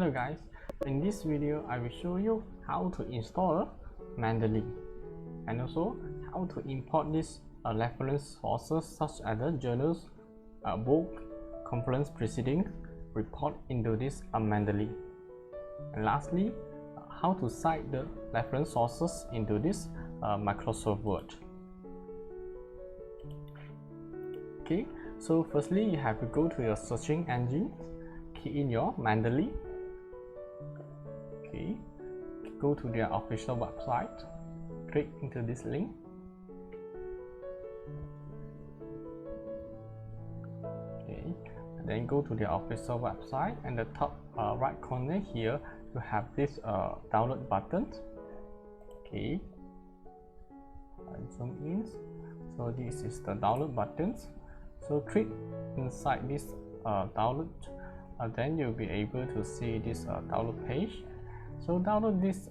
Hello guys, in this video I will show you how to install Mendeley and also how to import these reference sources such as the journals, book, conference proceedings, report into this Mendeley. And lastly, how to cite the reference sources into this Microsoft Word. Okay, so firstly you have to go to your searching engine, key in your Mendeley. Okay, go to their official website, click into this link. Okay, and then go to their official website, and the top right corner here you have this download button. Okay, zoom in. So this is the download buttons. So click inside this download, then you'll be able to see this download page. So download this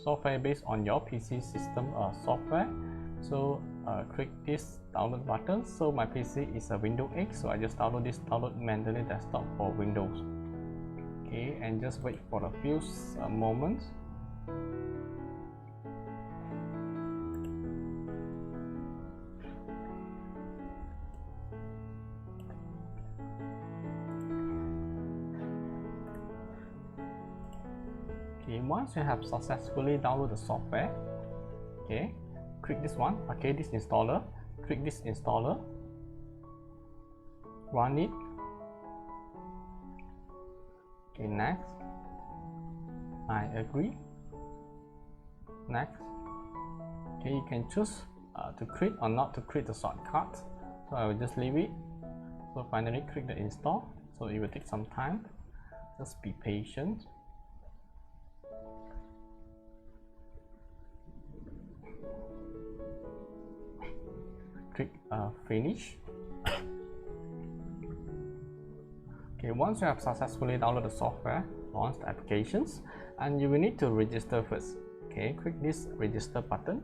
software based on your PC system software. So click this download button. So my PC is a Windows 8, so I just download this download Mendeley desktop for Windows. Okay, and just wait for a few moments. Okay, once you have successfully downloaded the software, okay, click this one, okay, this installer, click this installer, run it. Okay, next, I agree, next. Okay, you can choose to create or not to create the shortcut, so I will just leave it. So finally click the install, so it will take some time, just be patient. Click finish. Okay, once you have successfully downloaded the software, launch the applications, and you will need to register first. Okay, click this register button.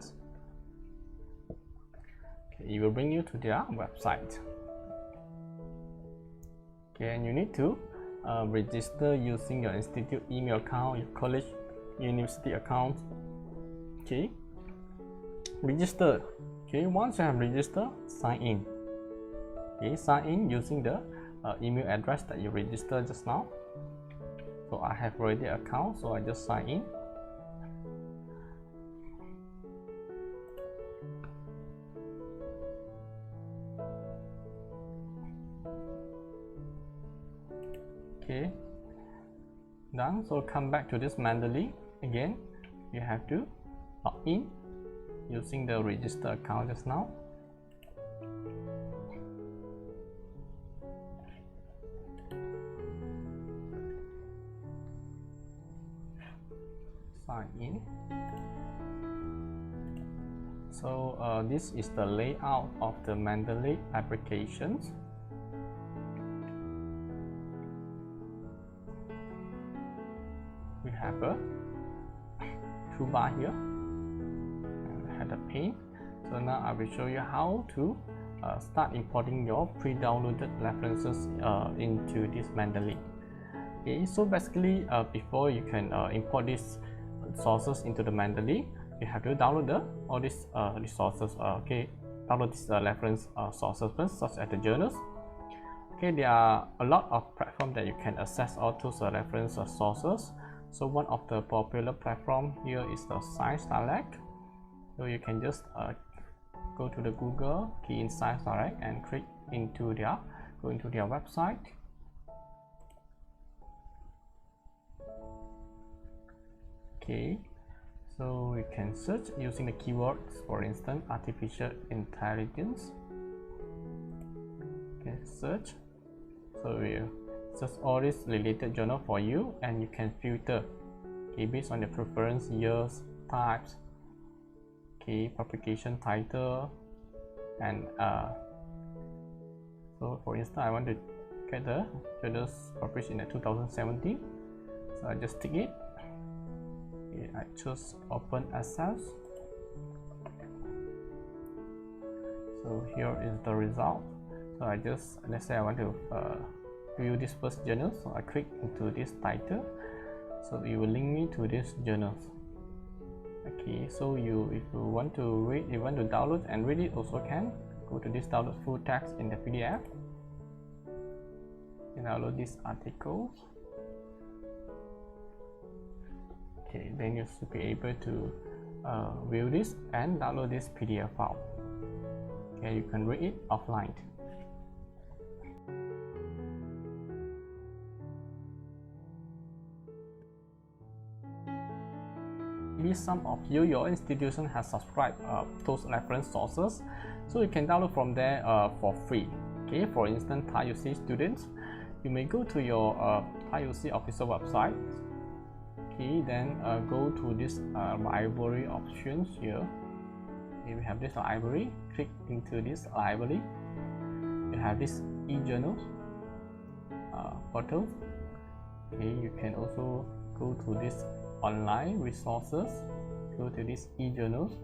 Okay, it will bring you to their website. Okay, and you need to register using your institute email account, your college, university account. Okay, register. Okay, once you have registered, sign in. Okay, sign in using the email address that you registered just now. So I have already an account, so I just sign in. Okay, done. So come back to this Mendeley again. You have to log in using the register account just now. Sign in. So this is the layout of the Mendeley applications. We have a toolbar here. The pane. So now I will show you how to start importing your pre-downloaded references into this Mendeley. Okay, so basically before you can import these sources into the Mendeley, you have to download all these resources. Okay, download these reference sources first, such as the journals. Okay, there are a lot of platforms that you can access all those reference sources. So one of the popular platform here is the ScienceDirect. So you can just go to the Google, key in ScienceDirect, and click into their website. Okay, so you can search using the keywords, for instance, artificial intelligence. Okay, search. So you search all this related journal for you, and you can filter. Okay, based on your preference, years, types. Okay, publication title, and so for instance I want to get the journals published in 2017, so I just tick it. Okay, I choose open access. So here is the result. So I just, let's say I want to view this first journal. So I click into this title, so it will link me to this journals. Okay, so if you want to read, you want to download and read it, also can go to this download full text in the PDF and download these articles. Okay, then you should be able to view this and download this PDF file. Okay, you can read it offline. Maybe some of your institution has subscribed those reference sources, so you can download from there for free. Okay, for instance, TarUC students, you may go to your TarUC official website. Okay, then go to this library options here. Okay, we have this library. Click into this library. You have this e-journals portal. Okay, you can also go to this online resources, go to this e-journals,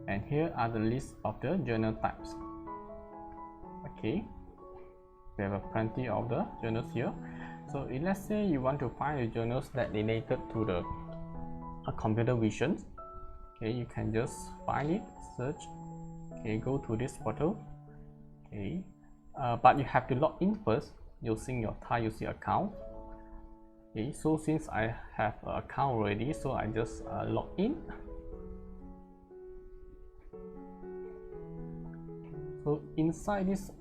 and here are the list of the journal types. Okay, we have plenty of the journals here. So let's say you want to find the journals that related to the computer vision. Okay, you can just find it, search. Okay, go to this portal. Okay, but you have to log in first using your TarUC account. Okay, so since I have an account already, so I just log in. So inside this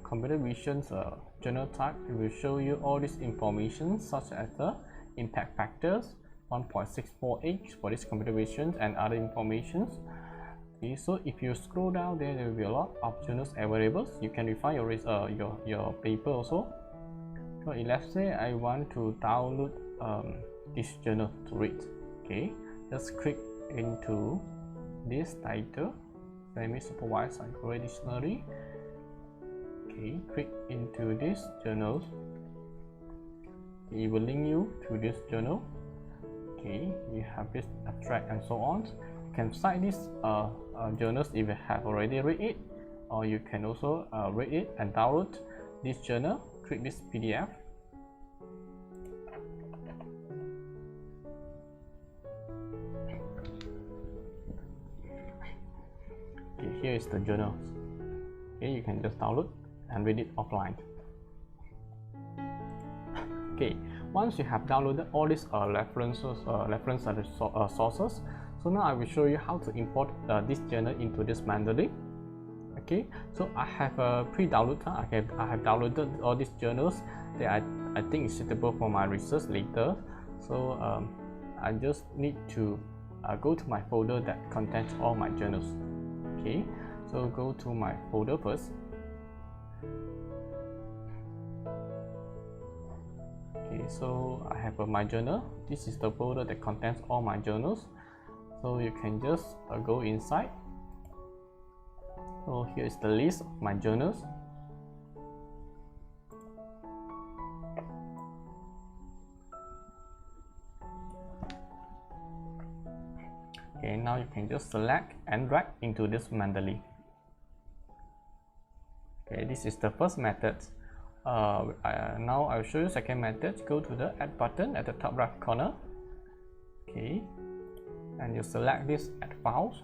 computer vision journal type, it will show you all this information such as the impact factors, 1.648 for this computer vision, and other informations. Okay, so if you scroll down there will be a lot of journals available. You can refine your paper also. So let's say I want to download this journal to read. Okay, just click into this title, semi-supervised library dictionary. Okay, click into this journals. It will link you to this journal. Okay, you have this abstract and so on. You can cite these journals if you have already read it, or you can also read it and download this journal. Click this PDF. Okay, here is the journals. Okay, you can just download and read it offline. Okay, once you have downloaded all these reference sources, so now I will show you how to import this journal into this Mendeley. Okay, so I have pre-downloaded. I have downloaded all these journals that I think is suitable for my research later. So I just need to go to my folder that contains all my journals. Okay, so go to my folder first. Okay, so I have my journal. This is the folder that contains all my journals. So you can just go inside. So here is the list of my journals. Okay, now you can just select and drag into this Mendeley. Okay, this is the first method. Now I'll show you second method. Go to the add button at the top right corner. Okay, and you select this add files.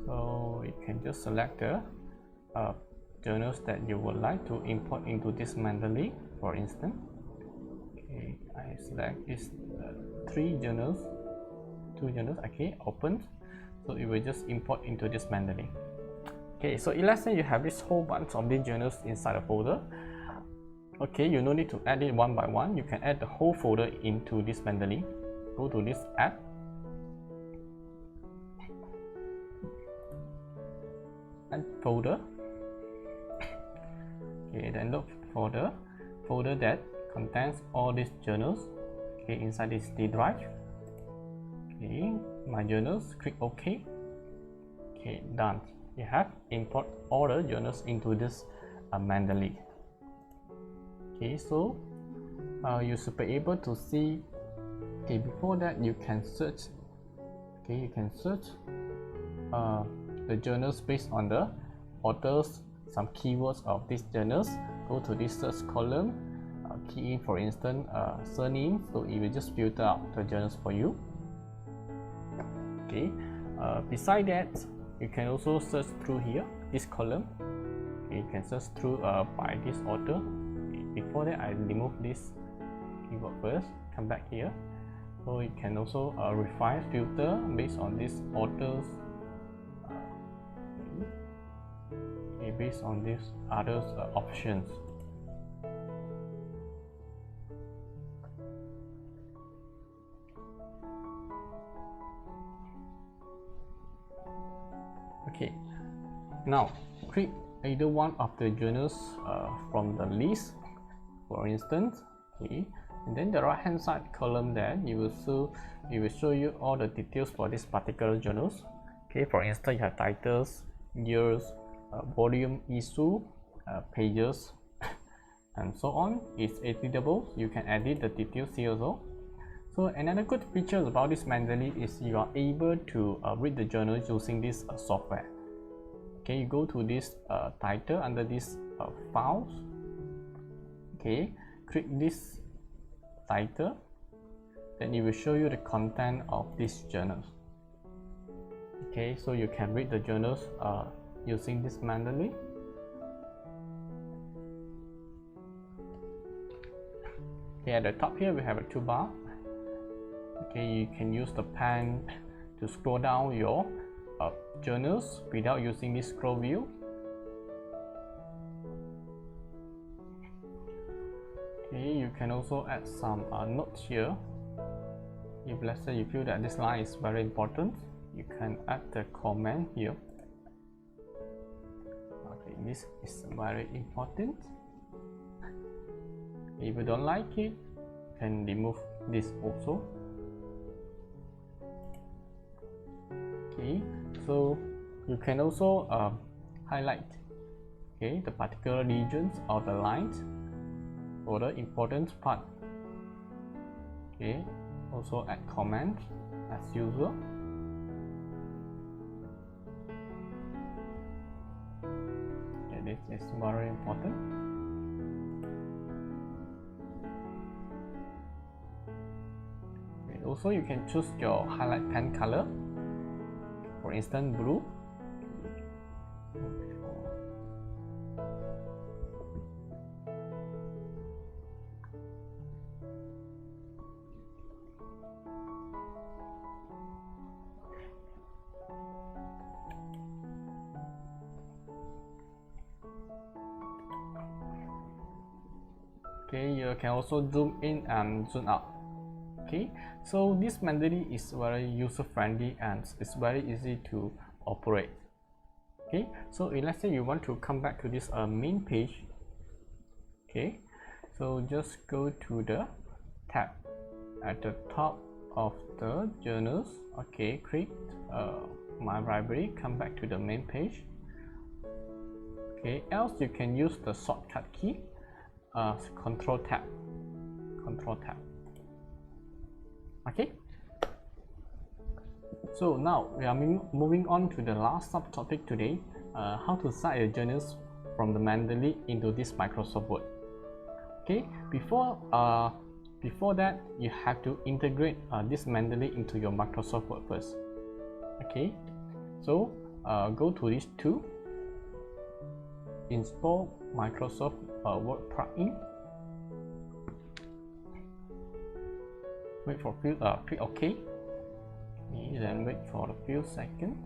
So you can just select the journals that you would like to import into this Mendeley, for instance. Okay, I select these two journals. Okay, open. So it will just import into this Mendeley. Okay, so let's say you have this whole bunch of these journals inside a folder. Okay, you no need to add it one by one. You can add the whole folder into this Mendeley. Go to this add. Add folder. Okay, then look for the folder that contains all these journals. Okay, inside this D drive. Okay, my journals. Click OK. Okay, done. You have import all the journals into this Mendeley. Okay, so you should be able to see. Okay, before that you can search. Okay, you can search the journals based on the author's some keywords of these journals, go to this search column, key in, for instance, surname, so it will just filter out the journals for you. Okay, beside that, you can also search through here, this column. Okay, you can search through by this author. Before that, I remove this keyword first, come back here. So you can also refine, filter based on these authors, okay, based on these others options. Okay, now click either one of the journals from the list, for instance. Okay, and then the right hand side column there, it will show you all the details for this particular journals. Okay, for instance, you have titles, years, volume, issue, pages, and so on. It's editable. You can edit the details here also. So another good feature about this Mendeley is you are able to read the journal using this software. Okay, you go to this title under this files. Okay, click this title, then it will show you the content of these journals. Okay, so you can read the journals using this Mendeley. Okay, at the top here we have a toolbar. Okay, you can use the pen to scroll down your journals without using this scroll wheel. Okay, you can also add some notes here. If let's say you feel that this line is very important, you can add the comment here. Okay, this is very important. If you don't like it, you can remove this also. Okay, so you can also highlight, okay, the particular regions or the lines for the important part. Okay, also add comments as usual. Okay, this is very important. Okay, also you can choose your highlight pen color. For instance, blue. Okay, you can also zoom in and zoom out. Okay, so this Mendeley is very user friendly and it's very easy to operate. Okay, so let's say you want to come back to this main page. Okay, so just go to the tab at the top of the journals. Okay, click my library, come back to the main page. Okay, else you can use the shortcut key, control tab. Okay, so now we are moving on to the last subtopic today, how to cite your journals from the Mendeley into this Microsoft Word. Okay, before that you have to integrate this Mendeley into your Microsoft Word first. Okay, so go to this tool, install Microsoft Word plugin. Wait for a few, click OK. Okay, then wait for a few seconds.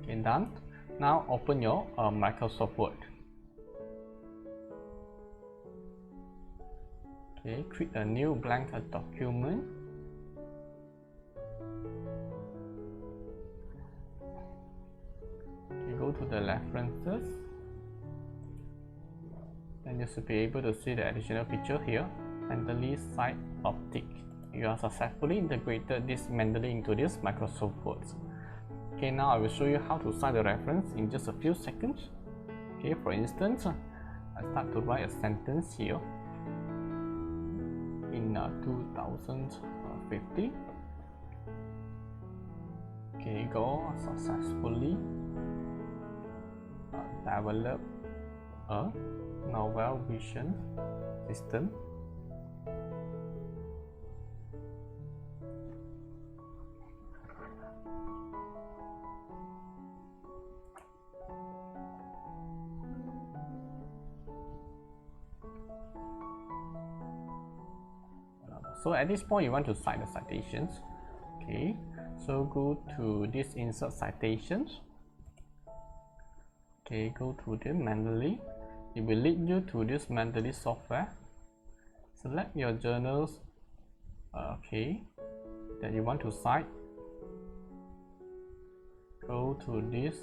Okay, done. Now open your Microsoft Word. Okay, create a new blank document. Okay, go to the references, and you should be able to see the additional feature here, Mendeley Site Optic. You have successfully integrated this Mendeley into this Microsoft Word. Okay, now I will show you how to cite the reference in just a few seconds. Okay, for instance, I start to write a sentence here in 2050. Okay, go successfully. develop a novel vision system So at this point you want to cite the citations. Okay, so go to this insert citations. Okay, go to the Mendeley. It will lead you to this Mendeley software. Select your journals that you want to cite. Go to this,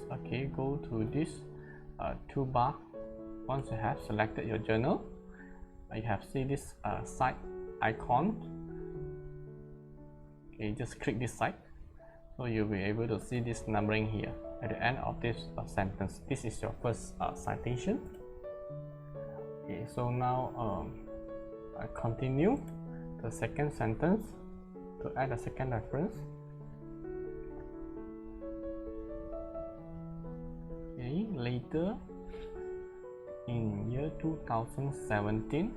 go to this toolbar. Once you have selected your journal, you have see this cite icon. Okay, just click this cite, so you'll be able to see this numbering here at the end of this sentence. This is your first citation. Okay, so now I continue the second sentence to add a second reference. Okay, later in year 2017,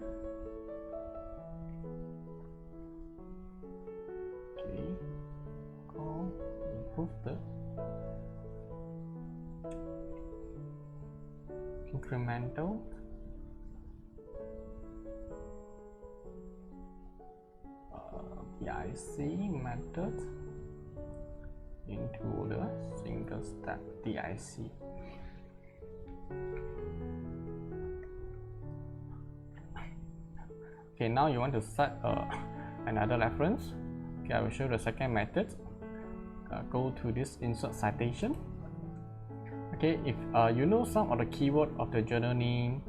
improve the incremental TIC method into the single step TIC. Okay, now you want to set another reference. Okay, I will show the second method. Go to this insert citation. Okay, if you know some of the keyword of the journal name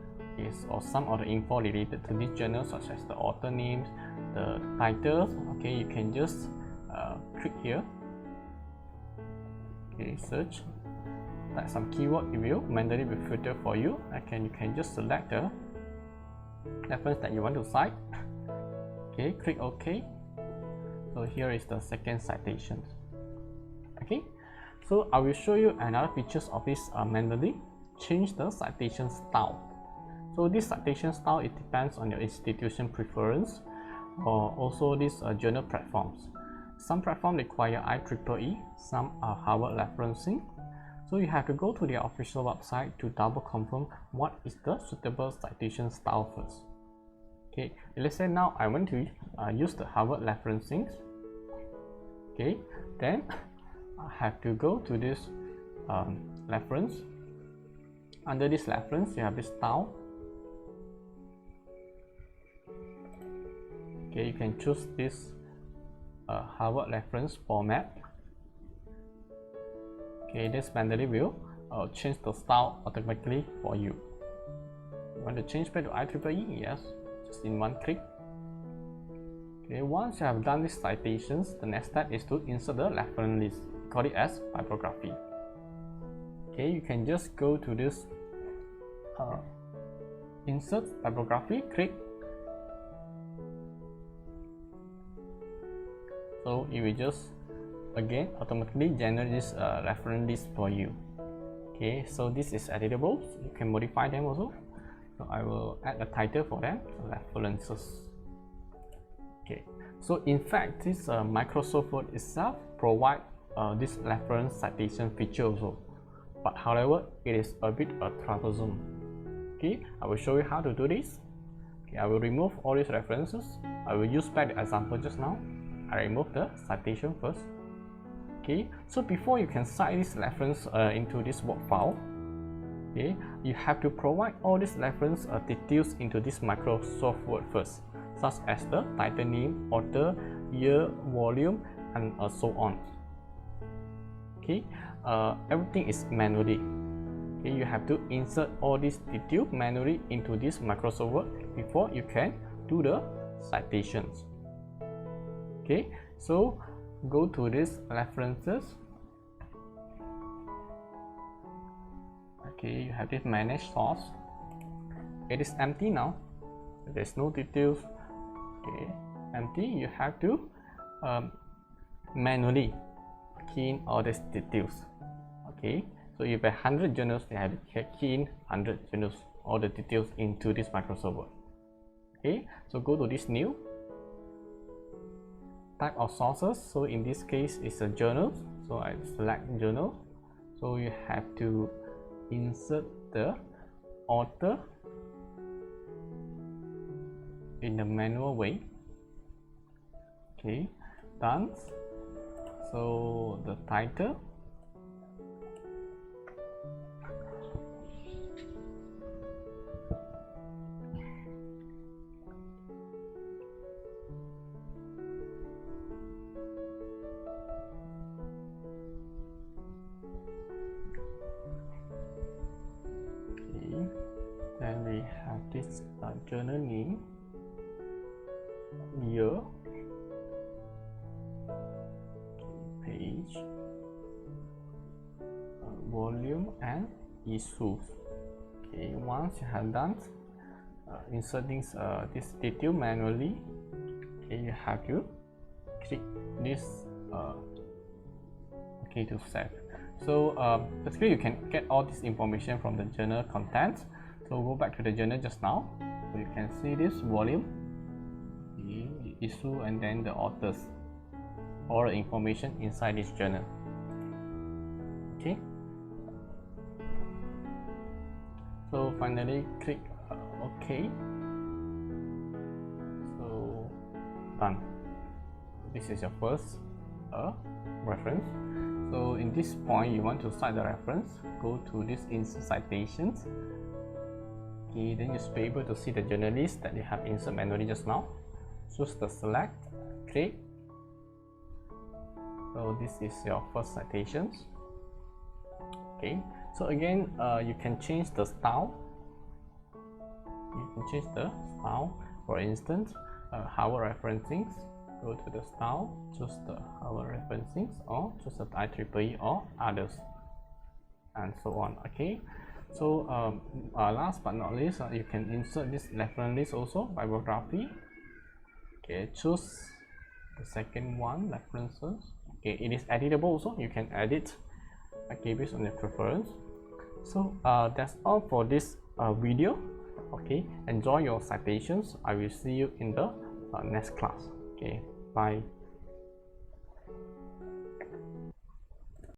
or some of the info related to this journal, such as the author names, the titles, okay, you can just click here. Okay, search, type some keyword review, Mendeley will filter for you. You can just select the reference that you want to cite. Okay, click OK. So here is the second citation. Okay, so I will show you another features of this Mendeley. Change the citation style. So this citation style, it depends on your institution preference or also these journal platforms. Some platforms require IEEE, some are Harvard referencing. So you have to go to their official website to double confirm what is the suitable citation style first. Okay, let's say now I want to use the Harvard referencing. Okay, then I have to go to this reference. Under this reference, you have this style. Okay, you can choose this Harvard reference format. Okay, this Mendeley will change the style automatically for you. You want to change back to IEEE? Yes, just in one click. Okay, once you have done these citations, the next step is to insert the reference list. Call it as bibliography. Okay, you can just go to this insert bibliography, click. So it will just again automatically generate this reference list for you. Okay, so this is editable, so you can modify them also. So I will add a title for them, references. Okay, so in fact this Microsoft Word itself provide this reference citation feature also, but however it is a bit troublesome. Okay, I will show you how to do this. Okay, I will remove all these references. I will use back the example just now. I remove the citation first. Okay, so before you can cite this reference into this Word file, okay, you have to provide all these reference details into this Microsoft Word first, such as the title name, author, year, volume, and so on. Okay, everything is manually. Okay, you have to insert all these details manually into this Microsoft Word before you can do the citations. Okay, so go to this references. Okay, you have this manage source. It is empty now. There's no details. Okay, empty. You have to manually key in all these details. Okay, So if you have 100 journals, they have to key in 100 journals, all the details into this microserver. Okay, so go to this new type of sources. So in this case, it's a journal. So I select journal. So you have to insert the author in the manual way. Okay, done. So the title, okay, then we have this journal name, year, page, volume, and issues. Okay, once you have done inserting this detail manually, okay, you have to click this okay to save. So basically you can get all this information from the journal content. So go back to the journal just now. So you can see this volume, the issue, and then the authors, all the information inside this journal. Okay. So finally click OK. So done. This is your first reference. So in this point, you want to cite the reference. Go to this insert citations. Okay, then you'll be able to see the journal list that you have inserted manually just now. Choose the select, click. So this is your first citations. Okay, so again, you can change the style. You can change the style. For instance, Howard referencing. Go to the style, choose the Howard referencing, or choose the IEEE or others, and so on. Okay, so last but not least, you can insert this reference list also, bibliography. Okay, choose the second one, references. Okay, it is editable also, you can edit, okay, based on your preference. So that's all for this video. Okay, enjoy your citations. I will see you in the next class. Okay, bye.